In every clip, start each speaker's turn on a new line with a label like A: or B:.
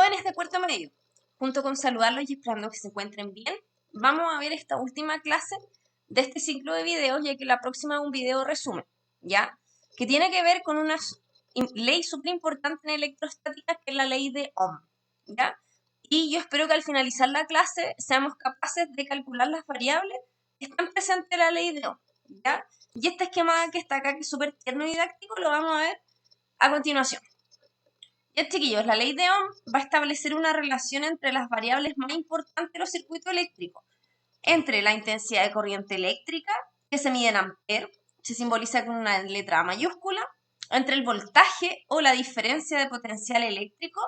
A: Jóvenes de cuarto medio, junto con saludarlos y esperando que se encuentren bien, vamos a ver esta última clase de este ciclo de videos, ya que la próxima es un video resumen, ¿ya? Que tiene que ver con una ley súper importante en electrostática, que es la ley de Ohm, ¿ya? Y yo espero que al finalizar la clase seamos capaces de calcular las variables que están presentes en la ley de Ohm, ¿ya? Y este esquema que está acá, que es súper tierno y didáctico, lo vamos a ver a continuación. Ya, chiquillos, la ley de Ohm va a establecer una relación entre las variables más importantes de los circuitos eléctricos, entre la intensidad de corriente eléctrica, que se mide en amperes, se simboliza con una letra A mayúscula, entre el voltaje o la diferencia de potencial eléctrico,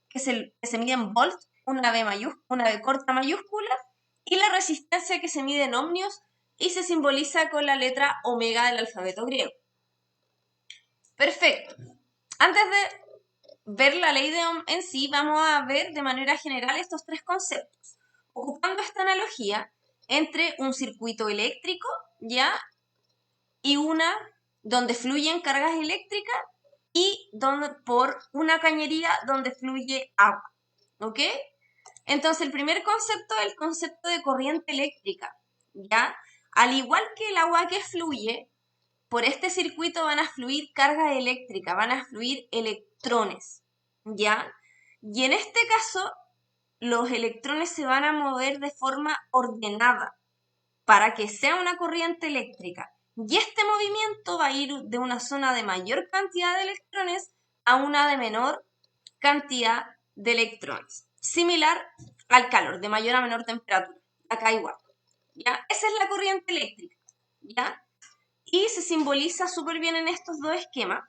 A: que se mide en volt, una B corta mayúscula, y la resistencia, que se mide en ohmios y se simboliza con la letra omega del alfabeto griego. Perfecto. Antes de ver la ley de Ohm en sí, vamos a ver de manera general estos tres conceptos, ocupando esta analogía entre un circuito eléctrico, ¿ya? Y una donde fluyen cargas eléctricas y por una cañería donde fluye agua, ¿ok? Entonces, el primer concepto es el concepto de corriente eléctrica, ¿ya? Al igual que el agua que fluye, por este circuito van a fluir cargas eléctricas, van a fluir electrones, ¿ya? Y en este caso, los electrones se van a mover de forma ordenada para que sea una corriente eléctrica. Y este movimiento va a ir de una zona de mayor cantidad de electrones a una de menor cantidad de electrones. Similar al calor, de mayor a menor temperatura. Acá igual, ¿ya? Esa es la corriente eléctrica, ¿ya? Y se simboliza súper bien en estos dos esquemas,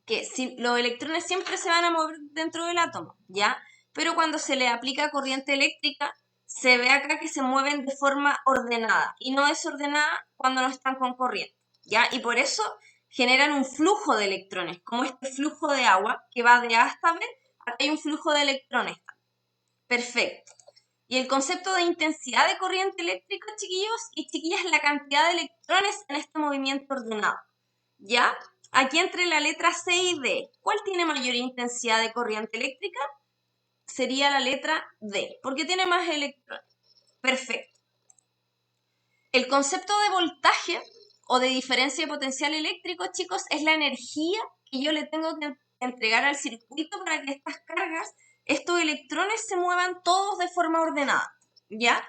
A: que los electrones siempre se van a mover dentro del átomo, ¿ya? Pero cuando se le aplica corriente eléctrica, se ve acá que se mueven de forma ordenada y no desordenada cuando no están con corriente, ¿ya? Y por eso generan un flujo de electrones, como este flujo de agua que va de A hasta B, acá hay un flujo de electrones. Perfecto. Y el concepto de intensidad de corriente eléctrica, chiquillos y chiquillas, es la cantidad de electrones en este movimiento ordenado, ¿ya? Aquí entre la letra C y D, ¿cuál tiene mayor intensidad de corriente eléctrica? Sería la letra D, porque tiene más electrones. Perfecto. El concepto de voltaje o de diferencia de potencial eléctrico, chicos, es la energía que yo le tengo que entregar al circuito para que estas cargas, estos electrones, se muevan todos de forma ordenada, ¿ya?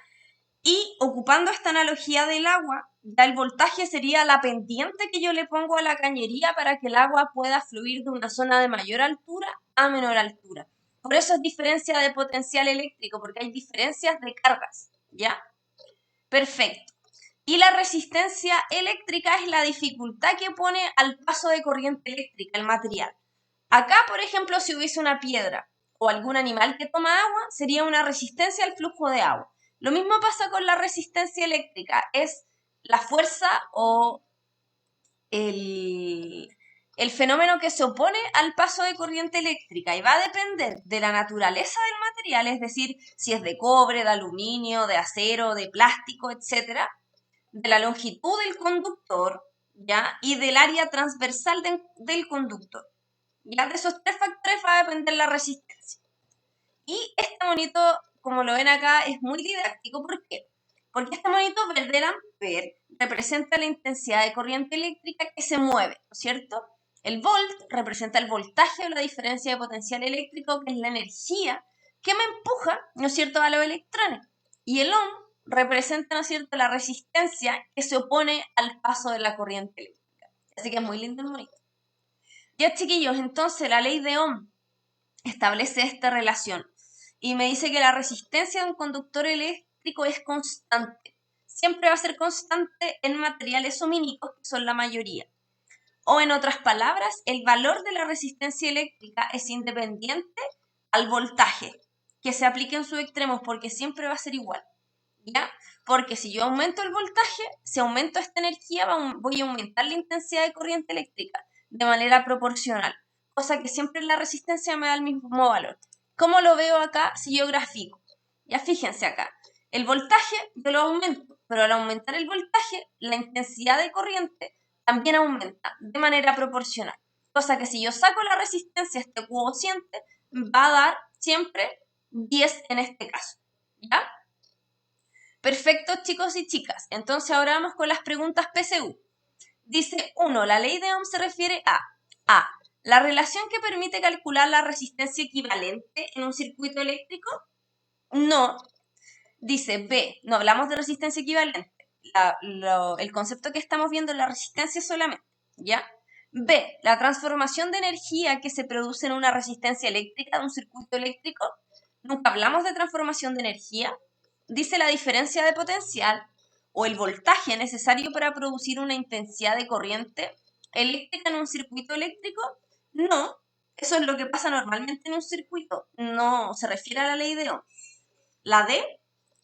A: Y ocupando esta analogía del agua, ya el voltaje sería la pendiente que yo le pongo a la cañería para que el agua pueda fluir de una zona de mayor altura a menor altura. Por eso es diferencia de potencial eléctrico, porque hay diferencias de cargas, ¿ya? Perfecto. Y la resistencia eléctrica es la dificultad que pone al paso de corriente eléctrica el material. Acá, por ejemplo, si hubiese una piedra o algún animal que toma agua, sería una resistencia al flujo de agua. Lo mismo pasa con la resistencia eléctrica, es la fuerza o el fenómeno que se opone al paso de corriente eléctrica y va a depender de la naturaleza del material, es decir, si es de cobre, de aluminio, de acero, de plástico, etc., de la longitud del conductor, ¿ya? Y del área transversal del conductor. Ya de esos tres factores va a depender la resistencia. Y este monito, como lo ven acá, es muy didáctico. ¿Por qué? Porque este monito verde del amper representa la intensidad de corriente eléctrica que se mueve, ¿no es cierto? El volt representa el voltaje o la diferencia de potencial eléctrico, que es la energía que me empuja, ¿no es cierto?, a los electrones. Y el ohm representa, ¿no es cierto?, la resistencia que se opone al paso de la corriente eléctrica. Así que es muy lindo el monito. Ya, chiquillos, entonces la ley de Ohm establece esta relación y me dice que la resistencia de un conductor eléctrico es constante. Siempre va a ser constante en materiales homínicos, que son la mayoría. O en otras palabras, el valor de la resistencia eléctrica es independiente al voltaje que se aplique en sus extremos, porque siempre va a ser igual, ¿ya? Porque si yo aumento el voltaje, si aumento esta energía, voy a aumentar la intensidad de corriente eléctrica de manera proporcional, cosa que siempre la resistencia me da el mismo valor. ¿Cómo lo veo acá si yo grafico? Ya fíjense acá, el voltaje yo lo aumento, pero al aumentar el voltaje, la intensidad de corriente también aumenta de manera proporcional, cosa que si yo saco la resistencia, este cociente va a dar siempre 10 en este caso, ¿ya? Perfecto, chicos y chicas. Entonces ahora vamos con las preguntas PSU. Dice 1. La ley de Ohm se refiere a la relación que permite calcular la resistencia equivalente en un circuito eléctrico. No. Dice B. No hablamos de resistencia equivalente. El concepto que estamos viendo es la resistencia solamente, ¿ya? B. La transformación de energía que se produce en una resistencia eléctrica de un circuito eléctrico. Nunca hablamos de transformación de energía. Dice la diferencia de potencial o el voltaje necesario para producir una intensidad de corriente eléctrica en un circuito eléctrico. No, eso es lo que pasa normalmente en un circuito. No se refiere a la ley de Ohm. La D.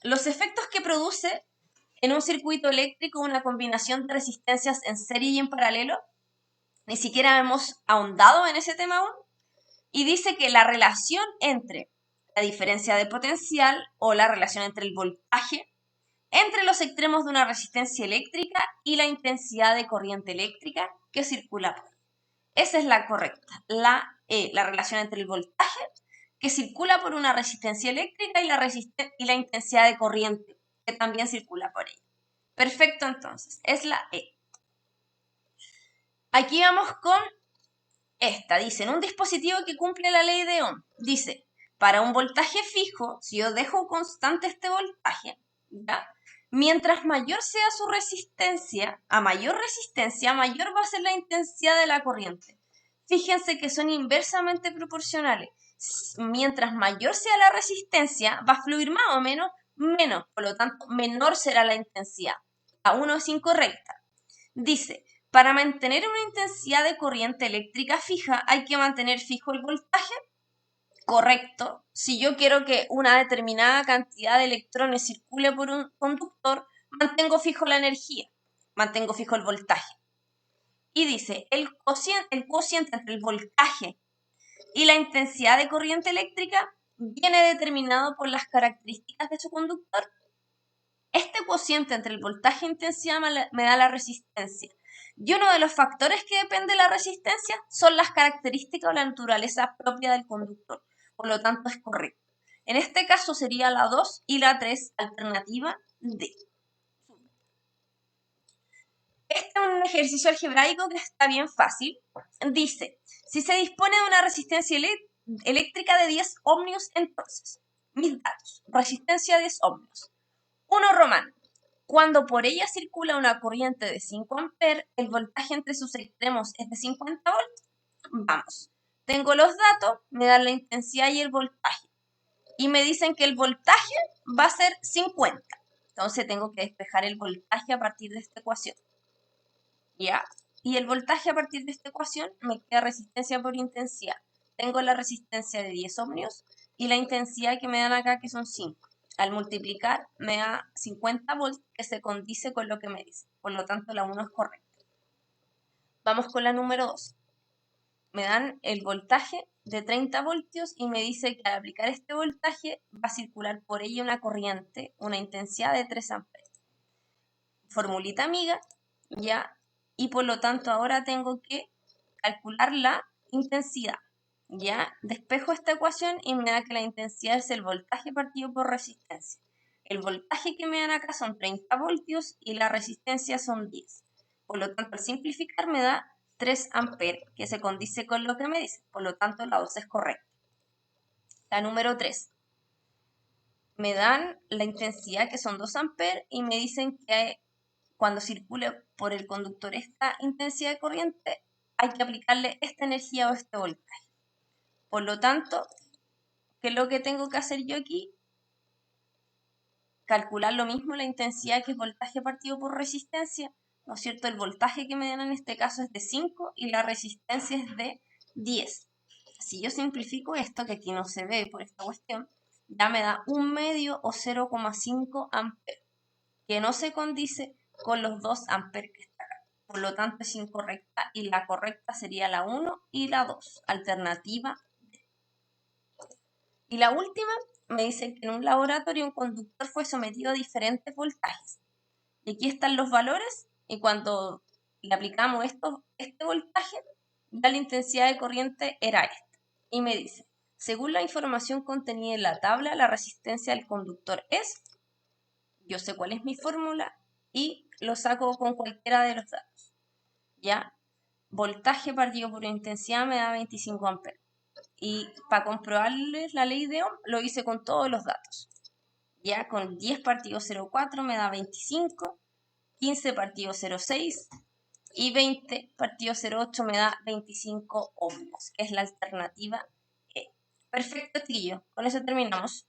A: Los efectos que produce en un circuito eléctrico una combinación de resistencias en serie y en paralelo. Ni siquiera hemos ahondado en ese tema aún. Y dice que la relación entre la diferencia de potencial o la relación entre el voltaje entre los extremos de una resistencia eléctrica y la intensidad de corriente eléctrica que circula por. Esa es la correcta. La E, la relación entre el voltaje que circula por una resistencia eléctrica y la intensidad de corriente que también circula por ella. Perfecto, entonces, es la E. Aquí vamos con esta. Dice, en un dispositivo que cumple la ley de Ohm, dice, para un voltaje fijo, si yo dejo constante este voltaje, ¿ya? Mientras mayor sea su resistencia, mayor va a ser la intensidad de la corriente. Fíjense que son inversamente proporcionales. Mientras mayor sea la resistencia, va a fluir más o menos, menos. Por lo tanto, menor será la intensidad. La 1 es incorrecta. Dice, para mantener una intensidad de corriente eléctrica fija, hay que mantener fijo el voltaje. Correcto. Si yo quiero que una determinada cantidad de electrones circule por un conductor, mantengo fijo la energía, mantengo fijo el voltaje. Y dice, el cociente entre el voltaje y la intensidad de corriente eléctrica viene determinado por las características de su conductor. Este cociente entre el voltaje e intensidad me da la resistencia. Y uno de los factores que depende de la resistencia son las características o la naturaleza propia del conductor. Por lo tanto, es correcto. En este caso sería la 2 y la 3, alternativa D. Este es un ejercicio algebraico que está bien fácil. Dice, si se dispone de una resistencia eléctrica de 10 ohmios, entonces, mis datos, resistencia 10 ohmios. 1 romano. Cuando por ella circula una corriente de 5 amperes, el voltaje entre sus extremos es de 50 volts. Vamos. Tengo los datos, me dan la intensidad y el voltaje. Y me dicen que el voltaje va a ser 50. Entonces tengo que despejar el voltaje a partir de esta ecuación. ¿Ya? Y el voltaje a partir de esta ecuación me queda resistencia por intensidad. Tengo la resistencia de 10 ohmios y la intensidad que me dan acá, que son 5. Al multiplicar me da 50 volts, que se condice con lo que me dice. Por lo tanto, la 1 es correcta. Vamos con la número 2. Me dan el voltaje de 30 voltios y me dice que al aplicar este voltaje va a circular por ella una corriente, una intensidad de 3 amperes. Formulita amiga, ya, y por lo tanto ahora tengo que calcular la intensidad. Ya, despejo esta ecuación y me da que la intensidad es el voltaje partido por resistencia. El voltaje que me dan acá son 30 voltios y la resistencia son 10. Por lo tanto, al simplificar me da 3 amperes, que se condice con lo que me dice. Por lo tanto, la 2 es correcta. La número 3. Me dan la intensidad, que son 2 amperes, y me dicen que cuando circule por el conductor esta intensidad de corriente, hay que aplicarle esta energía o este voltaje. Por lo tanto, ¿qué es lo que tengo que hacer yo aquí? Calcular lo mismo, la intensidad, que es voltaje partido por resistencia, ¿no es cierto? El voltaje que me dan en este caso es de 5 y la resistencia es de 10. Si yo simplifico esto, que aquí no se ve por esta cuestión, ya me da 1 medio o 0,5 amperes, que no se condice con los 2 amperes que está acá. Por lo tanto, es incorrecta y la correcta sería la 1 y la 2, alternativa D. Y la última, me dice que en un laboratorio un conductor fue sometido a diferentes voltajes. Y aquí están los valores, y cuando le aplicamos este voltaje, ya la intensidad de corriente era esta. Y me dice, según la información contenida en la tabla, la resistencia del conductor es, yo sé cuál es mi fórmula y lo saco con cualquiera de los datos. ¿Ya? Voltaje partido por intensidad me da 25 amperes. Y para comprobarles la ley de Ohm, lo hice con todos los datos. Ya con 10 partido 0,4 me da 25, 15 partido 0,6 y 20 partido 0,8 me da 25 ohmios, que es la alternativa E. Perfecto, chiquillos. Con eso terminamos.